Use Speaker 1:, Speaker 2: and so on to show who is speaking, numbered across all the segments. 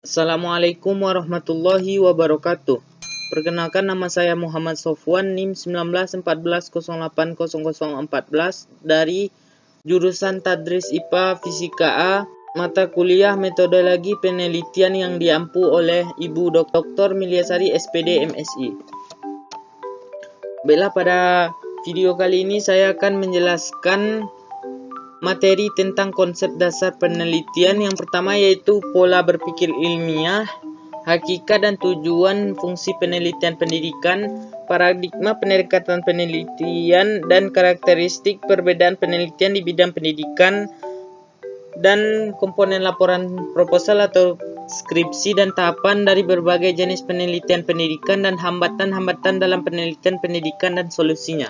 Speaker 1: Assalamualaikum warahmatullahi wabarakatuh. Perkenalkan, nama saya Muhammad Sofwan, NIM 1914080014 dari jurusan Tadris IPA Fisika A, mata kuliah Metodologi Penelitian yang diampu oleh Ibu Dr. Milyasari SPD MSI. Baiklah, pada video kali ini saya akan menjelaskan materi tentang konsep dasar penelitian. Yang pertama yaitu pola berpikir ilmiah, hakikat dan tujuan fungsi penelitian pendidikan, paradigma pendekatan penelitian, dan karakteristik perbedaan penelitian di bidang pendidikan, dan komponen laporan proposal atau skripsi, dan tahapan dari berbagai jenis penelitian pendidikan dan hambatan-hambatan dalam penelitian pendidikan dan solusinya.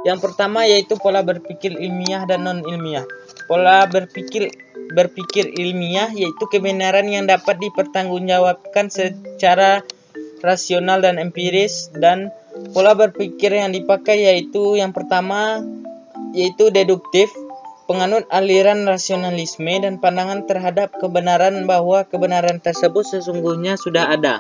Speaker 1: Yang pertama yaitu pola berpikir ilmiah dan non-ilmiah. Pola berpikir ilmiah yaitu kebenaran yang dapat dipertanggungjawabkan secara rasional dan empiris, dan pola berpikir yang dipakai yaitu yang pertama yaitu deduktif, penganut aliran rasionalisme dan pandangan terhadap kebenaran bahwa kebenaran tersebut sesungguhnya sudah ada.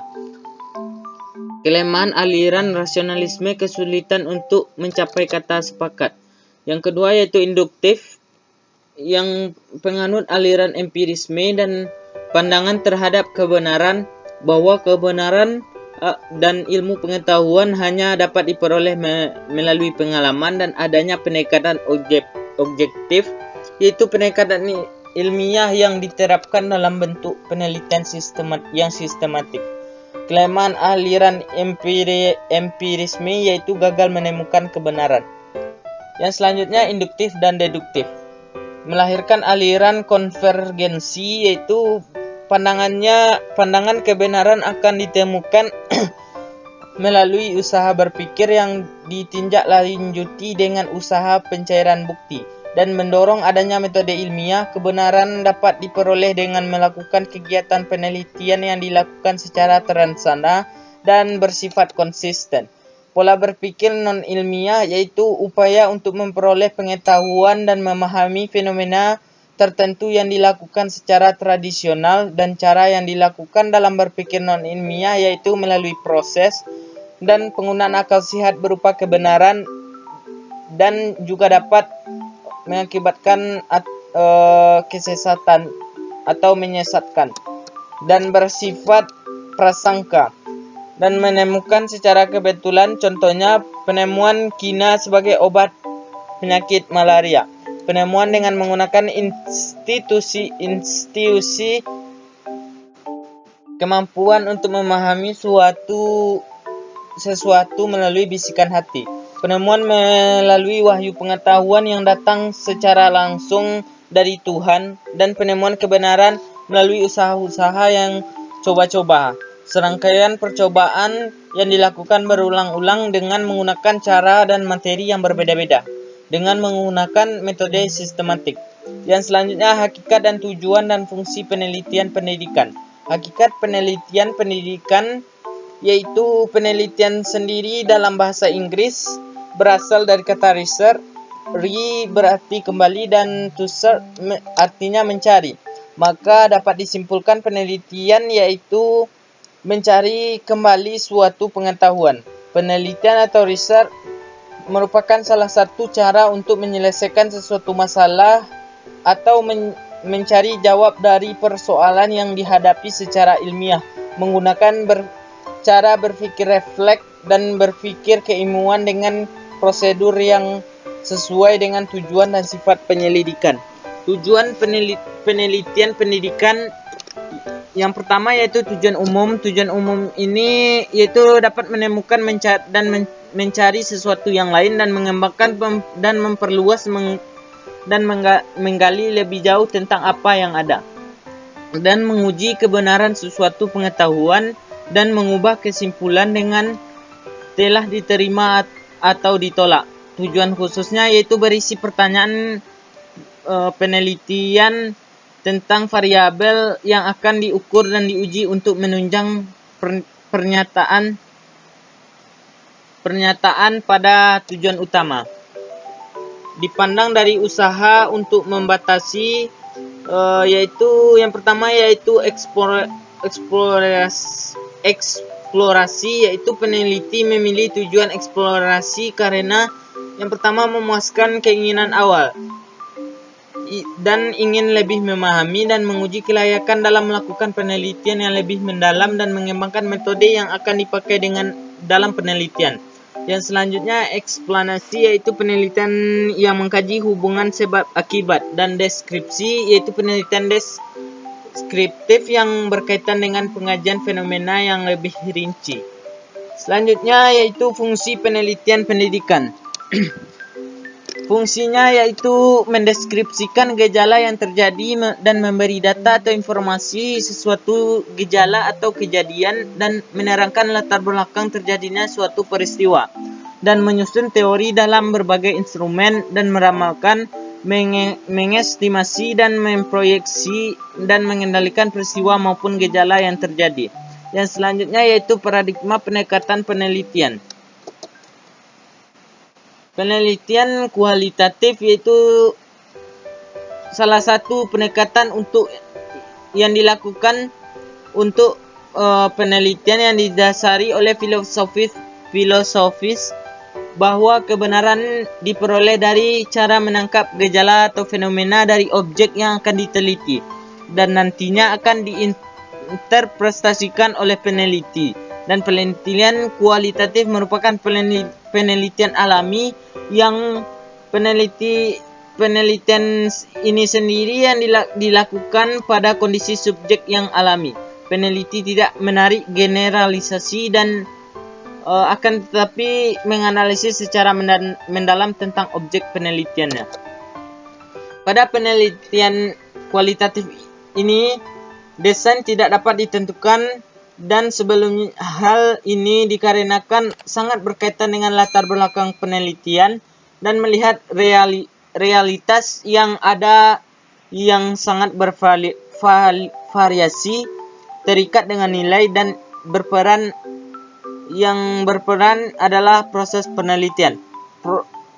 Speaker 1: Kelemahan aliran rasionalisme kesulitan untuk mencapai kata sepakat. Yang kedua yaitu induktif, yang penganut aliran empirisme dan pandangan terhadap kebenaran bahwa kebenaran dan ilmu pengetahuan hanya dapat diperoleh melalui pengalaman, dan adanya pendekatan objektif yaitu pendekatan ilmiah yang diterapkan dalam bentuk penelitian yang sistematik. Kelemahan aliran empirisme yaitu gagal menemukan kebenaran. Yang selanjutnya induktif dan deduktif, melahirkan aliran konvergensi yaitu pandangan kebenaran akan ditemukan melalui usaha berpikir yang ditinjaklanjuti dengan usaha pencairan bukti, dan mendorong adanya metode ilmiah. Kebenaran dapat diperoleh dengan melakukan kegiatan penelitian yang dilakukan secara teransana dan bersifat konsisten. Pola berpikir non-ilmiah yaitu upaya untuk memperoleh pengetahuan dan memahami fenomena tertentu yang dilakukan secara tradisional, dan cara yang dilakukan dalam berpikir non-ilmiah yaitu melalui proses dan penggunaan akal sehat berupa kebenaran, dan juga dapat mengakibatkan kesesatan atau menyesatkan, dan bersifat prasangka dan menemukan secara kebetulan. Contohnya penemuan kina sebagai obat penyakit malaria, penemuan dengan menggunakan institusi kemampuan untuk memahami sesuatu melalui bisikan hati, penemuan melalui wahyu pengetahuan yang datang secara langsung dari Tuhan, dan penemuan kebenaran melalui usaha-usaha yang coba-coba. Serangkaian percobaan yang dilakukan berulang-ulang dengan menggunakan cara dan materi yang berbeda-beda, dengan menggunakan metode sistematik. Yang selanjutnya hakikat dan tujuan dan fungsi penelitian pendidikan. Hakikat penelitian pendidikan yaitu penelitian sendiri dalam bahasa Inggris berasal dari kata research. Re berarti kembali dan to search artinya mencari. Maka dapat disimpulkan penelitian yaitu mencari kembali suatu pengetahuan. Penelitian atau research merupakan salah satu cara untuk menyelesaikan sesuatu masalah atau mencari jawab dari persoalan yang dihadapi secara ilmiah, menggunakan cara berpikir refleks dan berpikir keilmuan dengan prosedur yang sesuai dengan tujuan dan sifat penyelidikan. Tujuan penelitian pendidikan yang pertama yaitu tujuan umum. Tujuan umum ini yaitu dapat menemukan dan mencari sesuatu yang lain, dan mengembangkan dan memperluas dan menggali lebih jauh tentang apa yang ada, dan menguji kebenaran sesuatu pengetahuan, dan mengubah kesimpulan dengan telah diterima atau ditolak. Tujuan khususnya yaitu berisi pertanyaan penelitian tentang variabel yang akan diukur dan diuji untuk menunjang pernyataan pada tujuan utama. Dipandang dari usaha untuk membatasi yaitu yang pertama yaitu eksplorasi, yaitu peneliti memilih tujuan eksplorasi karena yang pertama memuaskan keinginan awal dan ingin lebih memahami dan menguji kelayakan dalam melakukan penelitian yang lebih mendalam dan mengembangkan metode yang akan dipakai dalam penelitian. Yang selanjutnya eksplanasi, yaitu penelitian yang mengkaji hubungan sebab akibat, dan deskripsi, yaitu penelitian deskriptif yang berkaitan dengan pengajian fenomena yang lebih rinci. Selanjutnya yaitu fungsi penelitian pendidikan. Fungsinya yaitu mendeskripsikan gejala yang terjadi dan memberi data atau informasi sesuatu gejala atau kejadian dan menerangkan latar belakang terjadinya suatu peristiwa dan menyusun teori dalam berbagai instrumen dan meramalkan, mengestimasi dan memproyeksi dan mengendalikan peristiwa maupun gejala yang terjadi. Yang selanjutnya yaitu paradigma pendekatan penelitian. Penelitian kualitatif yaitu salah satu pendekatan yang dilakukan untuk penelitian yang didasari oleh filosofis bahwa kebenaran diperoleh dari cara menangkap gejala atau fenomena dari objek yang akan diteliti dan nantinya akan diinterpretasikan oleh peneliti. Dan penelitian kualitatif merupakan penelitian alami yang penelitian ini sendiri yang dilakukan pada kondisi subjek yang alami. Peneliti tidak menarik generalisasi dan akan tetapi menganalisis secara mendalam tentang objek penelitiannya. Pada penelitian kualitatif ini, desain tidak dapat ditentukan dan sebelumnya hal ini dikarenakan sangat berkaitan dengan latar belakang penelitian dan melihat realitas yang ada yang sangat bervariasi, terikat dengan nilai dan yang berperan adalah proses penelitian.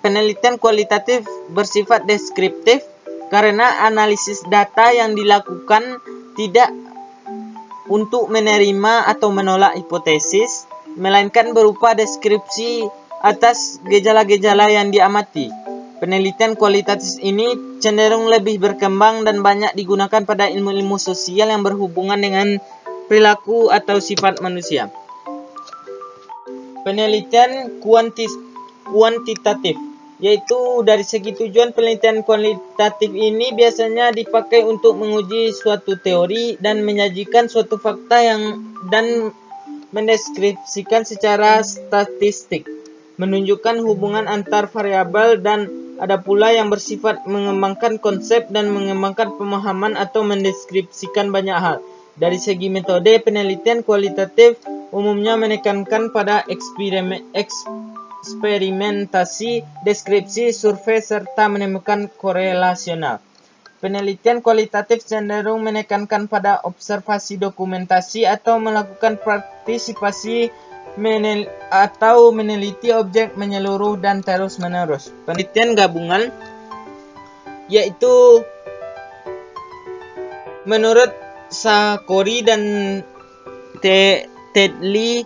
Speaker 1: Penelitian kualitatif bersifat deskriptif karena analisis data yang dilakukan tidak untuk menerima atau menolak hipotesis, melainkan berupa deskripsi atas gejala-gejala yang diamati. Penelitian kualitatif ini cenderung lebih berkembang dan banyak digunakan pada ilmu-ilmu sosial yang berhubungan dengan perilaku atau sifat manusia. Penelitian kuantitatif, yaitu dari segi tujuan penelitian kualitatif ini biasanya dipakai untuk menguji suatu teori dan menyajikan suatu fakta dan mendeskripsikan secara statistik, menunjukkan hubungan antar variabel, dan ada pula yang bersifat mengembangkan konsep dan mengembangkan pemahaman atau mendeskripsikan banyak hal. Dari segi metode, penelitian kualitatif umumnya menekankan pada eksperimentasi, deskripsi, survei, serta menemukan korelasional. Penelitian kualitatif cenderung menekankan pada observasi, dokumentasi, atau melakukan partisipasi atau meneliti objek menyeluruh dan terus-menerus. Penelitian gabungan, yaitu menurut Sarkozy dan Tedley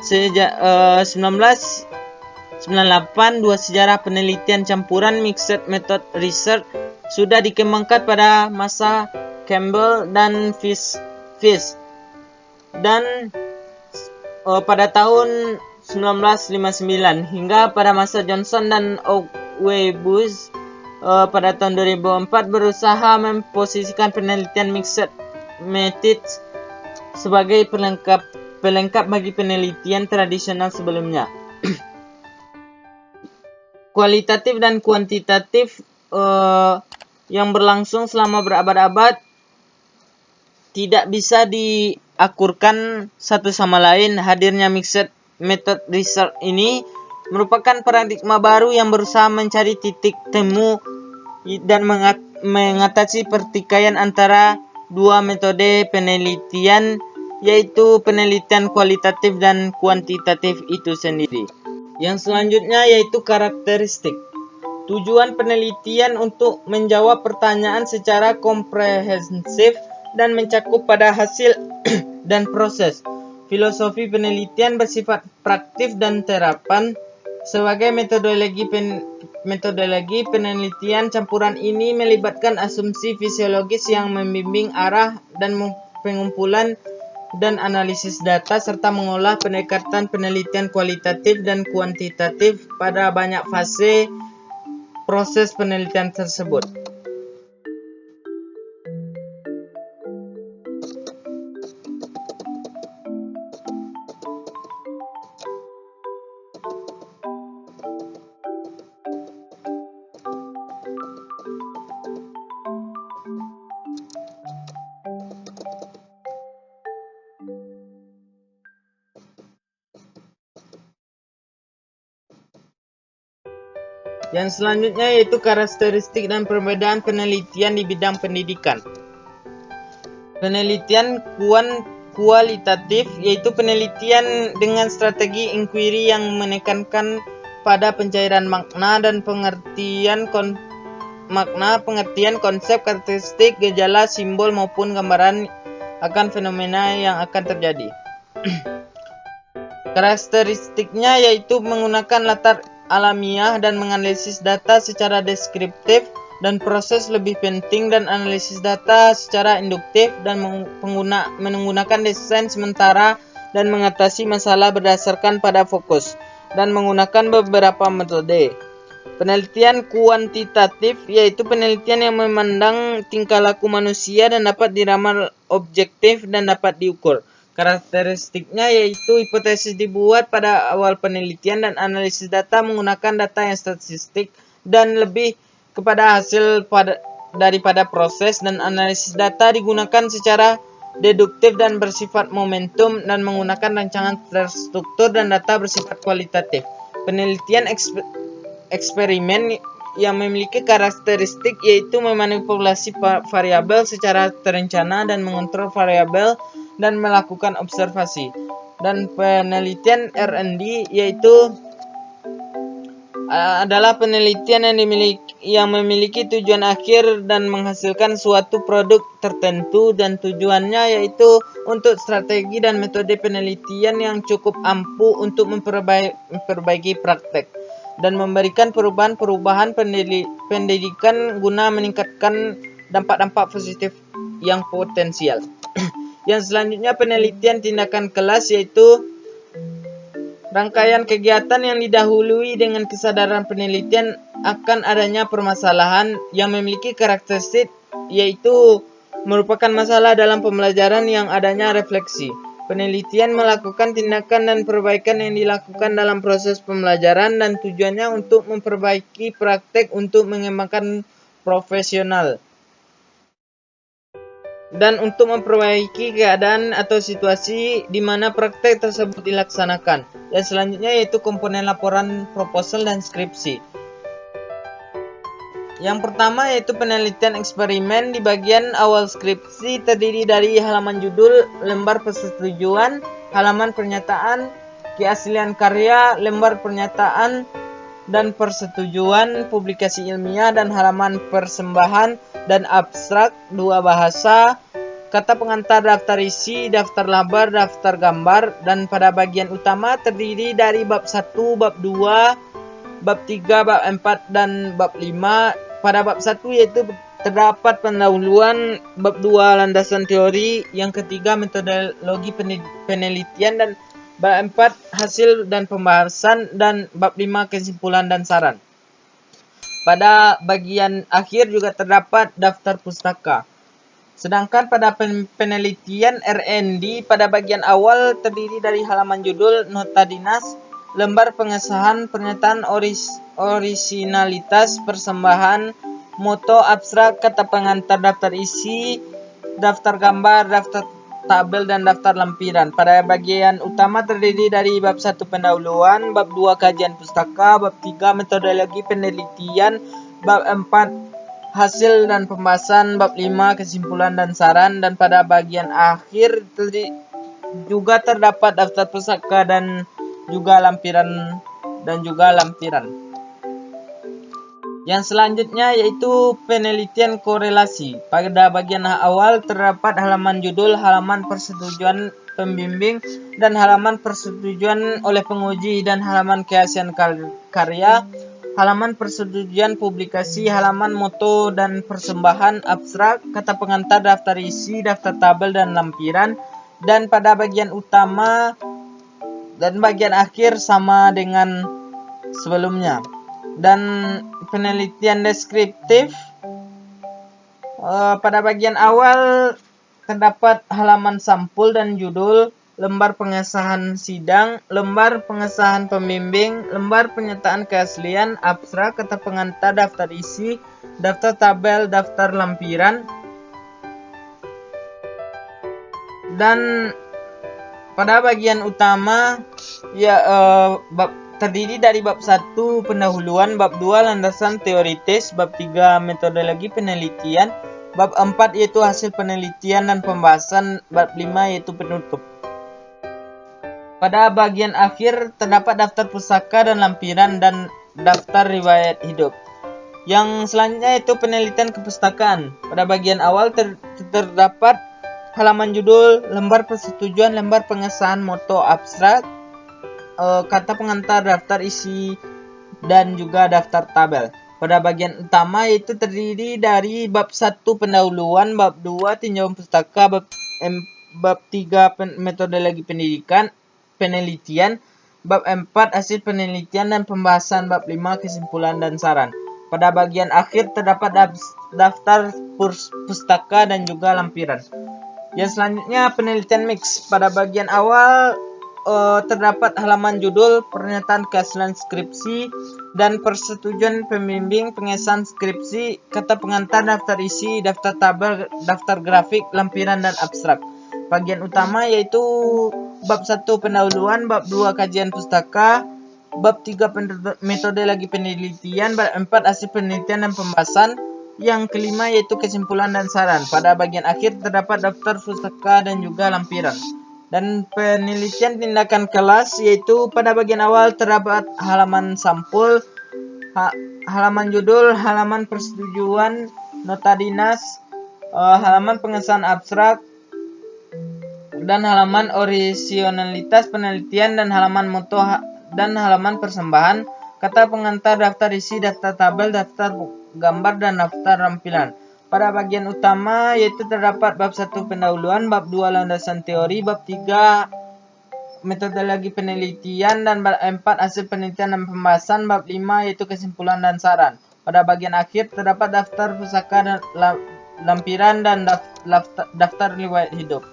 Speaker 1: 1998, dua sejarah penelitian campuran mixed method research sudah dikembangkan pada masa Campbell dan Fish dan pada tahun 1959 hingga pada masa Johnson dan Owebush pada tahun 2004 berusaha memposisikan penelitian mixed methods sebagai pelengkap bagi penelitian tradisional sebelumnya. Kualitatif dan kuantitatif yang berlangsung selama berabad-abad tidak bisa diakurkan satu sama lain. Hadirnya mixed method research ini merupakan paradigma baru yang berusaha mencari titik temu dan mengatasi pertikaian antara dua metode penelitian, yaitu penelitian kualitatif dan kuantitatif itu sendiri. Yang selanjutnya yaitu karakteristik. Tujuan penelitian untuk menjawab pertanyaan secara komprehensif dan mencakup pada hasil dan proses. Filosofi penelitian bersifat praktif dan terapan. Sebagai metodologi penelitian, campuran ini melibatkan asumsi fisiologis yang membimbing arah dan pengumpulan dan analisis data, serta mengolah pendekatan penelitian kualitatif dan kuantitatif pada banyak fase proses penelitian tersebut. Yang selanjutnya yaitu karakteristik dan perbedaan penelitian di bidang pendidikan. Penelitian kualitatif yaitu penelitian dengan strategi inquiry yang menekankan pada pencairan makna dan pengertian konsep, karakteristik, gejala, simbol maupun gambaran akan fenomena yang akan terjadi. Karakteristiknya yaitu menggunakan latar alamiah dan menganalisis data secara deskriptif, dan proses lebih penting dan analisis data secara induktif, dan menggunakan desain sementara dan mengatasi masalah berdasarkan pada fokus, dan menggunakan beberapa metode. Penelitian kuantitatif yaitu penelitian yang memandang tingkah laku manusia dan dapat diramal objektif dan dapat diukur. Karakteristiknya yaitu hipotesis dibuat pada awal penelitian dan analisis data menggunakan data yang statistik dan lebih kepada hasil daripada proses, dan analisis data digunakan secara deduktif dan bersifat momentum dan menggunakan rancangan terstruktur dan data bersifat kualitatif. Penelitian eksperimen yang memiliki karakteristik yaitu memanipulasi variabel secara terencana dan mengontrol variabel dan melakukan observasi. Dan penelitian R&D yaitu adalah penelitian yang memiliki tujuan akhir dan menghasilkan suatu produk tertentu, dan tujuannya yaitu untuk strategi dan metode penelitian yang cukup ampuh untuk memperbaiki praktek dan memberikan perubahan pendidikan guna meningkatkan dampak-dampak positif yang potensial. Yang selanjutnya penelitian tindakan kelas yaitu rangkaian kegiatan yang didahului dengan kesadaran penelitian akan adanya permasalahan yang memiliki karakteristik yaitu merupakan masalah dalam pembelajaran yang adanya refleksi. Penelitian melakukan tindakan dan perbaikan yang dilakukan dalam proses pembelajaran dan tujuannya untuk memperbaiki praktek untuk mengembangkan profesional dan untuk memperbaiki keadaan atau situasi di mana praktek tersebut dilaksanakan. Yang selanjutnya yaitu komponen laporan, proposal, dan skripsi. Yang pertama yaitu penelitian eksperimen. Di bagian awal skripsi terdiri dari halaman judul, lembar persetujuan, halaman pernyataan, keaslian karya, lembar pernyataan dan persetujuan, publikasi ilmiah, dan halaman persembahan dan abstrak, dua bahasa, kata pengantar, daftar isi, daftar laba, daftar gambar. Dan pada bagian utama terdiri dari bab 1, bab 2, bab 3, bab 4, dan bab 5. Pada bab 1 yaitu terdapat pendahuluan, bab 2 landasan teori, yang ketiga metodologi penelitian, dan bab 4 hasil dan pembahasan, dan bab 5 kesimpulan dan saran. Pada bagian akhir juga terdapat daftar pustaka. Sedangkan pada penelitian R&D pada bagian awal terdiri dari halaman judul, nota dinas, lembar pengesahan, pernyataan orisinalitas, persembahan, moto, abstrak, kata pengantar, daftar isi, daftar gambar, daftar tabel, dan daftar lampiran. Pada bagian utama terdiri dari bab 1 pendahuluan, bab 2 kajian pustaka, bab 3 metodologi penelitian, bab 4 hasil dan pembahasan, bab 5 kesimpulan dan saran, dan pada bagian akhir juga terdapat daftar pustaka dan juga lampiran. Yang selanjutnya yaitu penelitian korelasi. Pada bagian awal terdapat halaman judul, halaman persetujuan pembimbing, dan halaman persetujuan oleh penguji, dan halaman kehasil karya, halaman persetujuan publikasi, halaman moto dan persembahan, abstrak, kata pengantar, daftar isi, daftar tabel, dan lampiran. Dan pada bagian utama dan bagian akhir sama dengan sebelumnya. Dan penelitian deskriptif, pada bagian awal terdapat halaman sampul dan judul, lembar pengesahan sidang, lembar pengesahan pembimbing, lembar penyataan keaslian, abstrak, kata pengantar, daftar isi, daftar tabel, daftar lampiran. Dan pada bagian utama terdiri dari bab 1 pendahuluan, bab 2 landasan teoritis, bab 3 metodologi penelitian, bab 4 yaitu hasil penelitian dan pembahasan, bab 5 yaitu penutup. Pada bagian akhir terdapat daftar pustaka dan lampiran dan daftar riwayat hidup. Yang selanjutnya yaitu penelitian kepustakaan. Pada bagian awal terdapat halaman judul, lembar persetujuan, lembar pengesahan, moto, abstrak, kata pengantar, daftar isi, dan juga daftar tabel. Pada bagian utama yaitu terdiri dari bab 1 pendahuluan, bab 2 tinjauan pustaka, bab 3 metodologi penelitian, bab 4 hasil penelitian dan pembahasan, bab 5 kesimpulan dan saran. Pada bagian akhir terdapat daftar pustaka dan juga lampiran. Yang selanjutnya penelitian mix. Pada bagian awal terdapat halaman judul, pernyataan keaslian skripsi, dan persetujuan pembimbing, pengesahan skripsi, kata pengantar, daftar isi, daftar tabel, daftar grafik, lampiran, dan abstrak. Bagian utama yaitu bab 1 pendahuluan, bab 2 kajian pustaka, bab 3 metodologi penelitian, bab 4 hasil penelitian dan pembahasan, yang kelima yaitu kesimpulan dan saran. Pada bagian akhir terdapat daftar pustaka dan juga lampiran. Dan penelitian tindakan kelas yaitu pada bagian awal terdapat halaman sampul, halaman judul, halaman persetujuan, nota dinas, halaman pengesahan abstrak, dan halaman orisinalitas penelitian, dan halaman moto dan halaman persembahan, kata pengantar, daftar isi, daftar tabel, daftar gambar, dan daftar tampilan. Pada bagian utama yaitu terdapat bab 1 pendahuluan, bab 2 landasan teori, bab 3 metodologi penelitian, dan bab 4 hasil penelitian dan pembahasan, bab 5 yaitu kesimpulan dan saran. Pada bagian akhir terdapat daftar pusaka dan lampiran dan daftar riwayat hidup.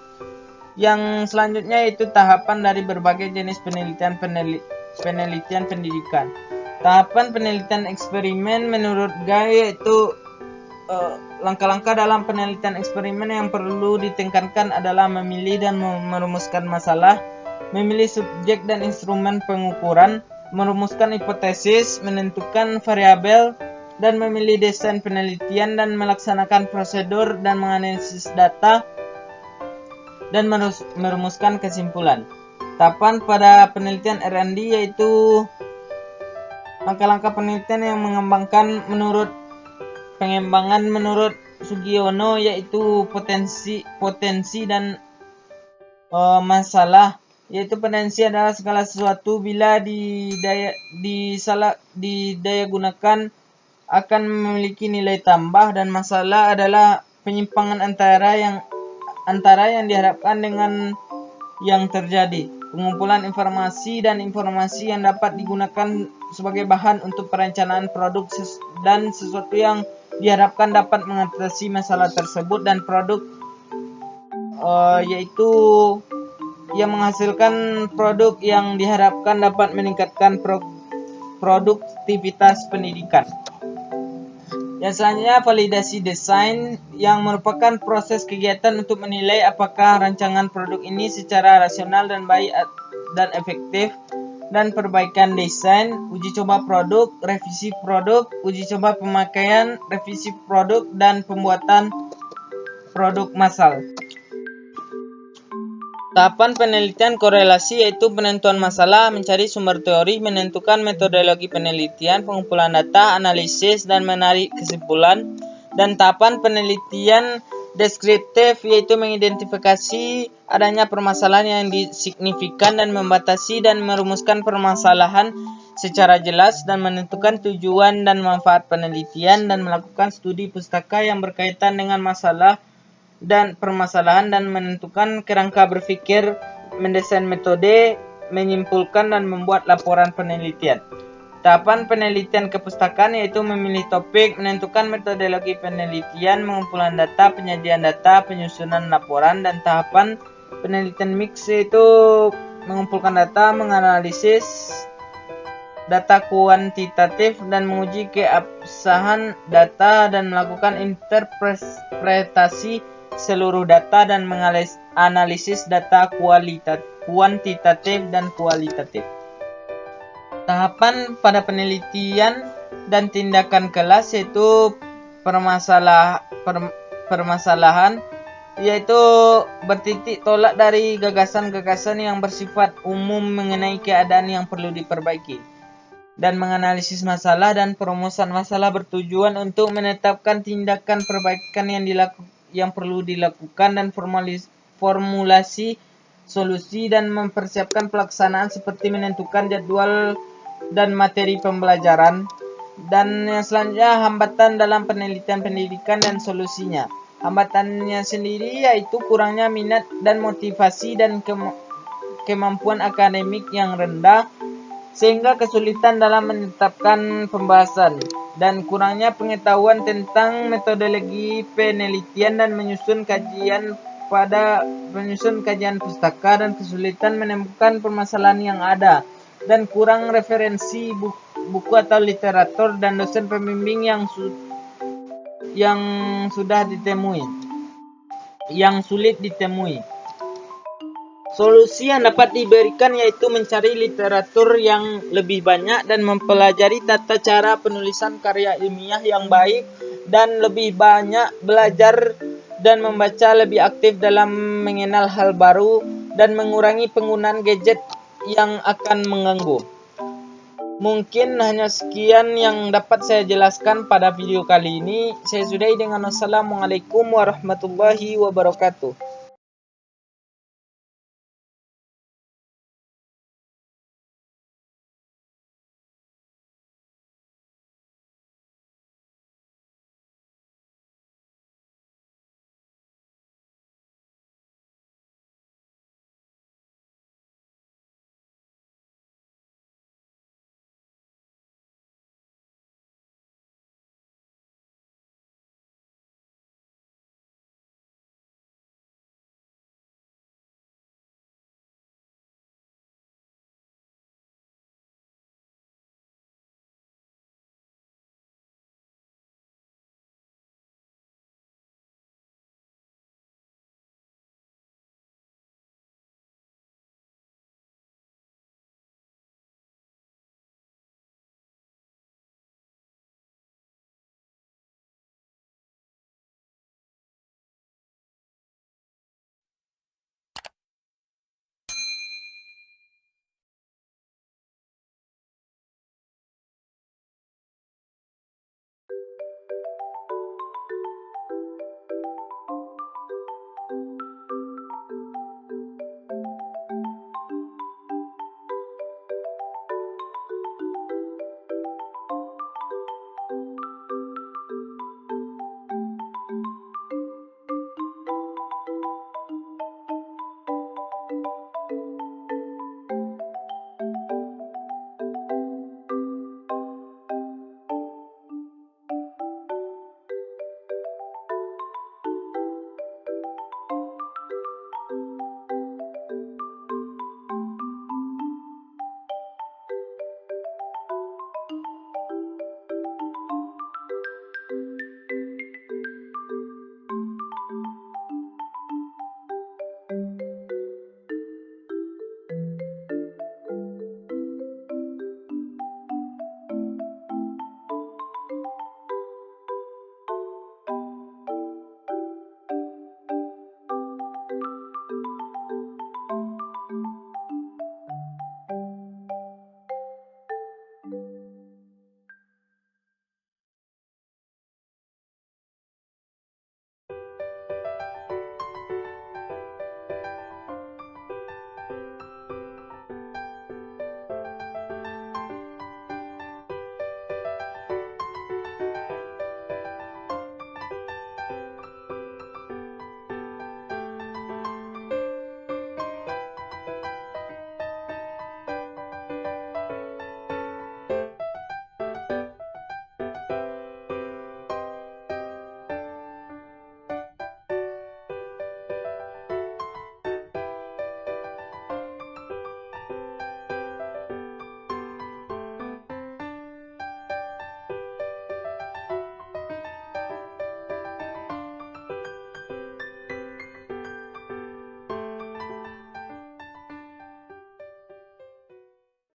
Speaker 1: Yang selanjutnya yaitu tahapan dari berbagai jenis penelitian pendidikan. Tahapan penelitian eksperimen menurut Guy yaitu langkah-langkah dalam penelitian eksperimen yang perlu ditingkatkan adalah memilih dan merumuskan masalah, memilih subjek dan instrumen pengukuran, merumuskan hipotesis, menentukan variabel, dan memilih desain penelitian dan melaksanakan prosedur dan menganalisis data dan merumuskan kesimpulan. Tahapan pada penelitian R&D yaitu langkah-langkah penelitian yang pengembangan menurut Sugiono yaitu potensi dan masalah, yaitu potensi adalah segala sesuatu bila didaya gunakan akan memiliki nilai tambah, dan masalah adalah penyimpangan antara yang diharapkan dengan yang terjadi. Pengumpulan informasi dan informasi yang dapat digunakan sebagai bahan untuk perencanaan produk dan sesuatu yang diharapkan dapat mengatasi masalah tersebut, dan produk yaitu yang menghasilkan produk yang diharapkan dapat meningkatkan produktivitas pendidikan. Yang selanjutnya validasi desain, yang merupakan proses kegiatan untuk menilai apakah rancangan produk ini secara rasional dan baik dan efektif, dan perbaikan desain, uji coba produk, revisi produk, uji coba pemakaian, revisi produk, dan pembuatan produk massal. Tahapan penelitian korelasi yaitu penentuan masalah, mencari sumber teori, menentukan metodologi penelitian, pengumpulan data, analisis, dan menarik kesimpulan. Dan tahapan penelitian deskriptif yaitu mengidentifikasi adanya permasalahan yang signifikan dan membatasi dan merumuskan permasalahan secara jelas dan menentukan tujuan dan manfaat penelitian dan melakukan studi pustaka yang berkaitan dengan masalah dan permasalahan dan menentukan kerangka berpikir, mendesain metode, menyimpulkan dan membuat laporan penelitian. Tahapan penelitian kepustakaan yaitu memilih topik, menentukan metodologi penelitian, pengumpulan data, penyajian data, penyusunan laporan, dan tahapan penelitian mix yaitu mengumpulkan data, menganalisis data kuantitatif dan menguji keabsahan data dan melakukan interpretasi seluruh data dan menganalisis data kuantitatif dan kualitatif. Tahapan pada penelitian dan tindakan kelas yaitu permasalahan yaitu bertitik tolak dari gagasan-gagasan yang bersifat umum mengenai keadaan yang perlu diperbaiki, dan menganalisis masalah dan perumusan masalah bertujuan untuk menetapkan tindakan perbaikan yang perlu dilakukan dan formulasi solusi dan mempersiapkan pelaksanaan seperti menentukan jadwal dan materi pembelajaran. Dan yang selanjutnya hambatan dalam penelitian pendidikan dan solusinya. Hambatannya sendiri yaitu kurangnya minat dan motivasi dan kemampuan akademik yang rendah sehingga kesulitan dalam menetapkan pembahasan, dan kurangnya pengetahuan tentang metodologi penelitian dan menyusun kajian pustaka, dan kesulitan menemukan permasalahan yang ada, dan kurang referensi buku atau literatur dan dosen pembimbing yang sulit ditemui. Solusi yang dapat diberikan yaitu mencari literatur yang lebih banyak dan mempelajari tata cara penulisan karya ilmiah yang baik, dan lebih banyak belajar dan membaca, lebih aktif dalam mengenal hal baru, dan mengurangi penggunaan gadget yang akan mengganggu. Mungkin hanya sekian yang dapat saya jelaskan pada video kali ini. Saya sudahi dengan wassalamualaikum warahmatullahi wabarakatuh.